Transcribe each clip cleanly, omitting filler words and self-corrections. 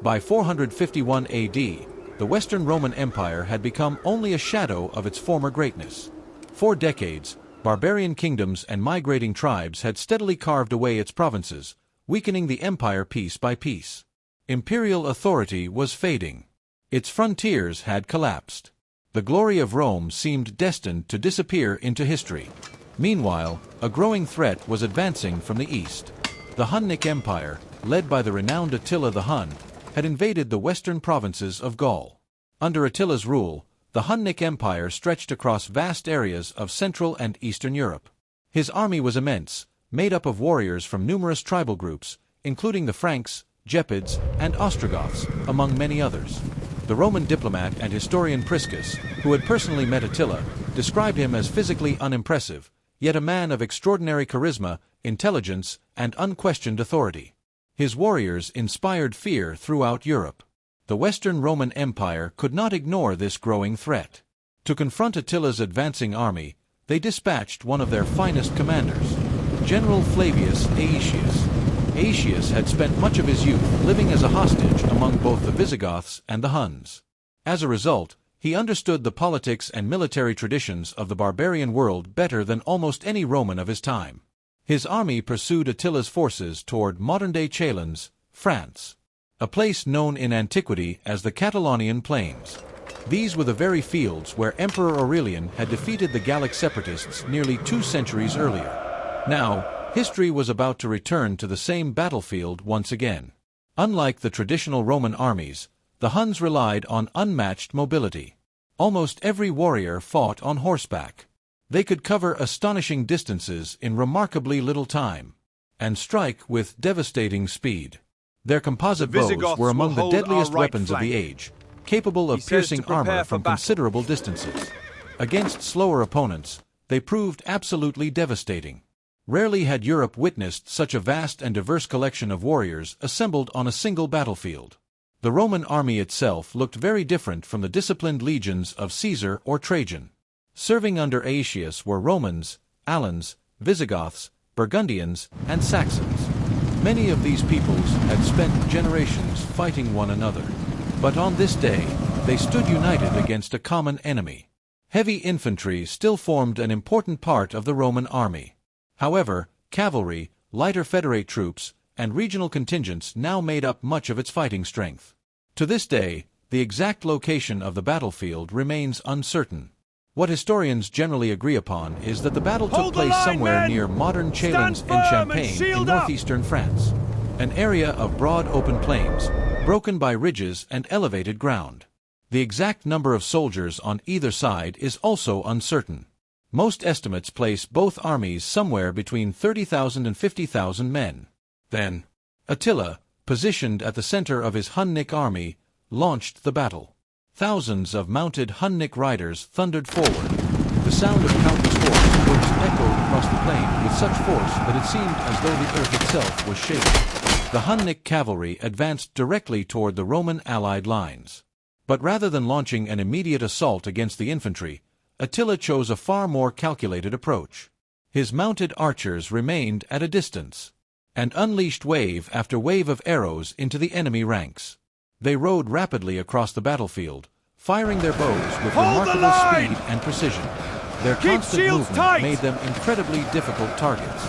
By 451 AD, the Western Roman Empire had become only a shadow of its former greatness. For decades, barbarian kingdoms and migrating tribes had steadily carved away its provinces, weakening the empire piece by piece. Imperial authority was fading. Its frontiers had collapsed. The glory of Rome seemed destined to disappear into history. Meanwhile, a growing threat was advancing from the east. The Hunnic Empire, led by the renowned Attila the Hun, had invaded the western provinces of Gaul. Under Attila's rule, the Hunnic Empire stretched across vast areas of Central and Eastern Europe. His army was immense, made up of warriors from numerous tribal groups, including the Franks, Gepids, and Ostrogoths, among many others. The Roman diplomat and historian Priscus, who had personally met Attila, described him as physically unimpressive, yet a man of extraordinary charisma, intelligence, and unquestioned authority. His warriors inspired fear throughout Europe. The Western Roman Empire could not ignore this growing threat. To confront Attila's advancing army, they dispatched one of their finest commanders, General Flavius Aetius. Aetius had spent much of his youth living as a hostage among both the Visigoths and the Huns. As a result, he understood the politics and military traditions of the barbarian world better than almost any Roman of his time. His army pursued Attila's forces toward modern-day Chalons, France, a place known in antiquity as the Catalaunian Plains. These were the very fields where Emperor Aurelian had defeated the Gallic separatists nearly 2 centuries earlier. Now, history was about to return to the same battlefield once again. Unlike the traditional Roman armies, the Huns relied on unmatched mobility. Almost every warrior fought on horseback. They could cover astonishing distances in remarkably little time, and strike with devastating speed. Their composite bows were among the deadliest weapons of the age, capable of piercing armor from considerable distances. Against slower opponents, they proved absolutely devastating. Rarely had Europe witnessed such a vast and diverse collection of warriors assembled on a single battlefield. The Roman army itself looked very different from the disciplined legions of Caesar or Trajan. Serving under Aetius were Romans, Alans, Visigoths, Burgundians, and Saxons. Many of these peoples had spent generations fighting one another. But on this day, they stood united against a common enemy. Heavy infantry still formed an important part of the Roman army. However, cavalry, lighter federate troops, and regional contingents now made up much of its fighting strength. To this day, the exact location of the battlefield remains uncertain. What historians generally agree upon is that the battle took place somewhere near modern Chalons and Champagne in northeastern France, an area of broad open plains, broken by ridges and elevated ground. The exact number of soldiers on either side is also uncertain. Most estimates place both armies somewhere between 30,000 and 50,000 men. Then, Attila, positioned at the center of his Hunnic army, launched the battle. Thousands of mounted Hunnic riders thundered forward. The sound of countless horse echoed across the plain with such force that it seemed as though the earth itself was shaking. The Hunnic cavalry advanced directly toward the Roman allied lines. But rather than launching an immediate assault against the infantry, Attila chose a far more calculated approach. His mounted archers remained at a distance, and unleashed wave after wave of arrows into the enemy ranks. They rode rapidly across the battlefield, firing their bows with remarkable speed and precision. Their constant movement made them incredibly difficult targets.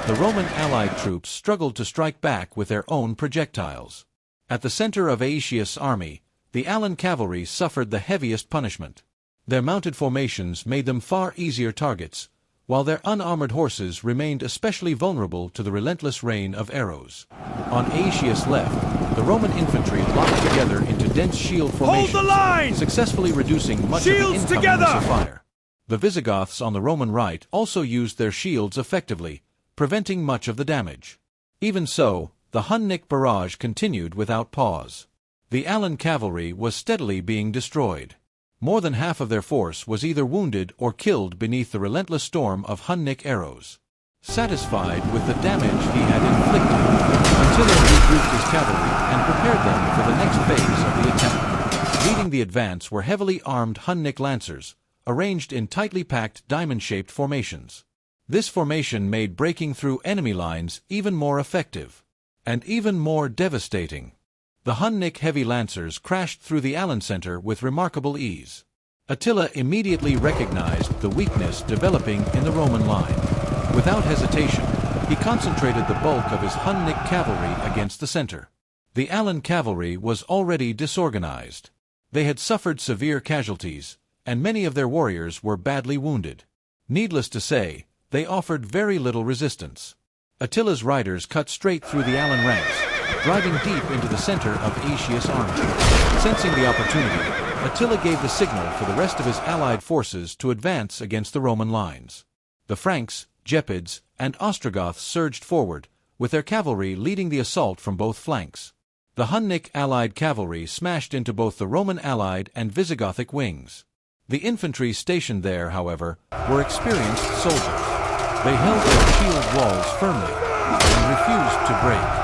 The Roman allied troops struggled to strike back with their own projectiles. At the center of Aetius' army, the Alan cavalry suffered the heaviest punishment. Their mounted formations made them far easier targets, while their unarmored horses remained especially vulnerable to the relentless rain of arrows. On Aetius' left, the Roman infantry locked together into dense shield formations, successfully reducing much of the incoming missile fire. The Visigoths on the Roman right also used their shields effectively, preventing much of the damage. Even so, the Hunnic barrage continued without pause. The Alan cavalry was steadily being destroyed. More than half of their force was either wounded or killed beneath the relentless storm of Hunnic arrows. Satisfied with the damage he had inflicted, Attila regrouped his cavalry and prepared them for the next phase of the attack. Leading the advance were heavily armed Hunnic lancers, arranged in tightly packed diamond-shaped formations. This formation made breaking through enemy lines even more effective, and even more devastating. The Hunnic heavy lancers crashed through the Alan center with remarkable ease. Attila immediately recognized the weakness developing in the Roman line. Without hesitation, he concentrated the bulk of his Hunnic cavalry against the center. The Alan cavalry was already disorganized. They had suffered severe casualties, and many of their warriors were badly wounded. Needless to say, they offered very little resistance. Attila's riders cut straight through the Alan ranks, driving deep into the center of Aetius' army. Sensing the opportunity, Attila gave the signal for the rest of his allied forces to advance against the Roman lines. The Franks, Gepids, and Ostrogoths surged forward, with their cavalry leading the assault from both flanks. The Hunnic allied cavalry smashed into both the Roman allied and Visigothic wings. The infantry stationed there, however, were experienced soldiers. They held their shield walls firmly and refused to break.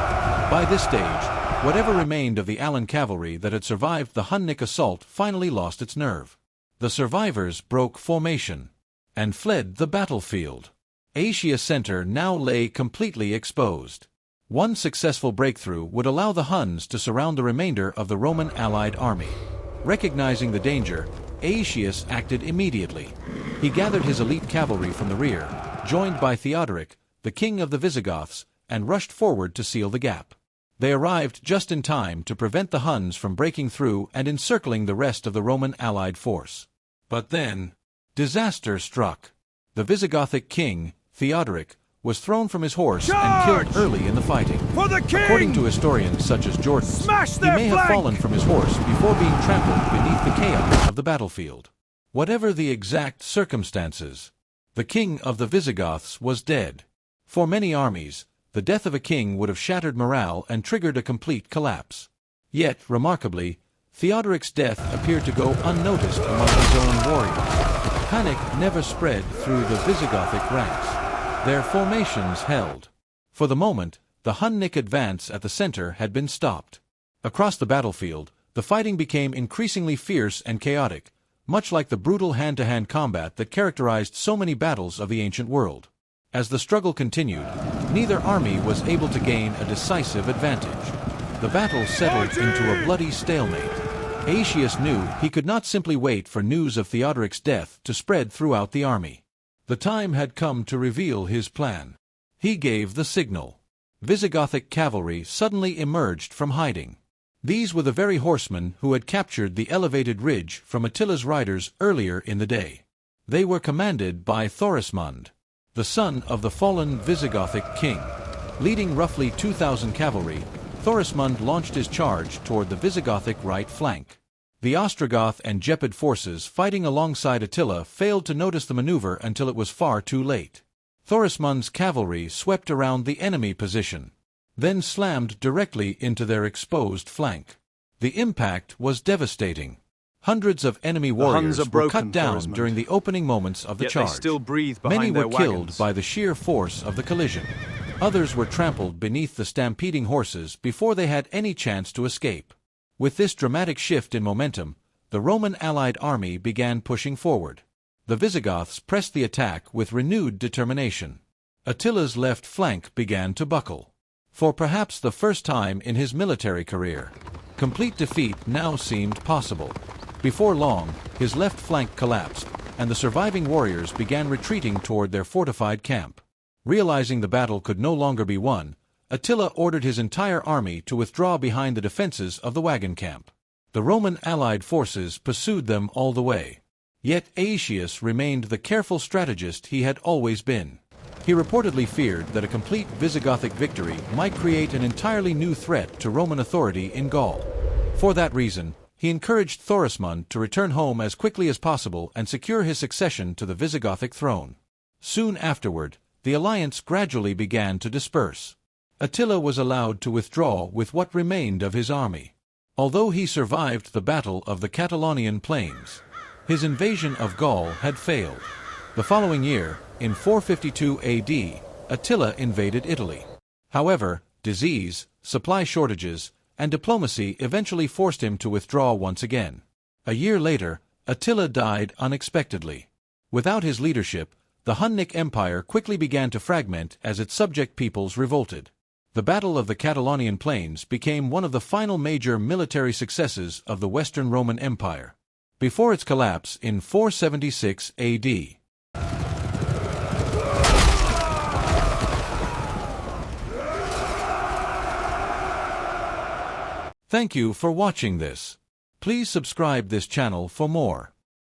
By this stage, whatever remained of the Alan cavalry that had survived the Hunnic assault finally lost its nerve. The survivors broke formation and fled the battlefield. Aetius' center now lay completely exposed. One successful breakthrough would allow the Huns to surround the remainder of the Roman allied army. Recognizing the danger, Aetius acted immediately. He gathered his elite cavalry from the rear, joined by Theodoric, the king of the Visigoths, and rushed forward to seal the gap. They arrived just in time to prevent the Huns from breaking through and encircling the rest of the Roman allied force. But then, disaster struck. The Visigothic king, Theodoric, was thrown from his horse and killed early in the fighting. For the king! According to historians such as Jordan, he may have fallen from his horse before being trampled beneath the chaos of the battlefield. Whatever the exact circumstances, the king of the Visigoths was dead. For many armies, the death of a king would have shattered morale and triggered a complete collapse. Yet, remarkably, Theodoric's death appeared to go unnoticed among his own warriors. Panic never spread through the Visigothic ranks. Their formations held. For the moment, the Hunnic advance at the center had been stopped. Across the battlefield, the fighting became increasingly fierce and chaotic, much like the brutal hand-to-hand combat that characterized so many battles of the ancient world. As the struggle continued, neither army was able to gain a decisive advantage. The battle settled into a bloody stalemate. Aetius knew he could not simply wait for news of Theodoric's death to spread throughout the army. The time had come to reveal his plan. He gave the signal. Visigothic cavalry suddenly emerged from hiding. These were the very horsemen who had captured the elevated ridge from Attila's riders earlier in the day. They were commanded by Thorismund, the son of the fallen Visigothic king. Leading roughly 2,000 cavalry, Thorismund launched his charge toward the Visigothic right flank. The Ostrogoth and Gepid forces fighting alongside Attila failed to notice the maneuver until it was far too late. Thorismund's cavalry swept around the enemy position, then slammed directly into their exposed flank. The impact was devastating. Hundreds of enemy warriors were cut down during the opening moments of the charge. Many were killed by the sheer force of the collision. Others were trampled beneath the stampeding horses before they had any chance to escape. With this dramatic shift in momentum, the Roman allied army began pushing forward. The Visigoths pressed the attack with renewed determination. Attila's left flank began to buckle. For perhaps the first time in his military career, complete defeat now seemed possible. Before long, his left flank collapsed, and the surviving warriors began retreating toward their fortified camp. Realizing the battle could no longer be won, Attila ordered his entire army to withdraw behind the defenses of the wagon camp. The Roman allied forces pursued them all the way. Yet Aetius remained the careful strategist he had always been. He reportedly feared that a complete Visigothic victory might create an entirely new threat to Roman authority in Gaul. For that reason, he encouraged Thorismund to return home as quickly as possible and secure his succession to the Visigothic throne. Soon afterward, the alliance gradually began to disperse. Attila was allowed to withdraw with what remained of his army. Although he survived the Battle of the Catalaunian Plains, his invasion of Gaul had failed. The following year, in 452 AD, Attila invaded Italy. However, disease, supply shortages, and diplomacy eventually forced him to withdraw once again. A year later, Attila died unexpectedly. Without his leadership, the Hunnic Empire quickly began to fragment as its subject peoples revolted. The Battle of the Catalaunian Plains became one of the final major military successes of the Western Roman Empire, before its collapse in 476 AD. Thank you for watching this. Please subscribe this channel for more.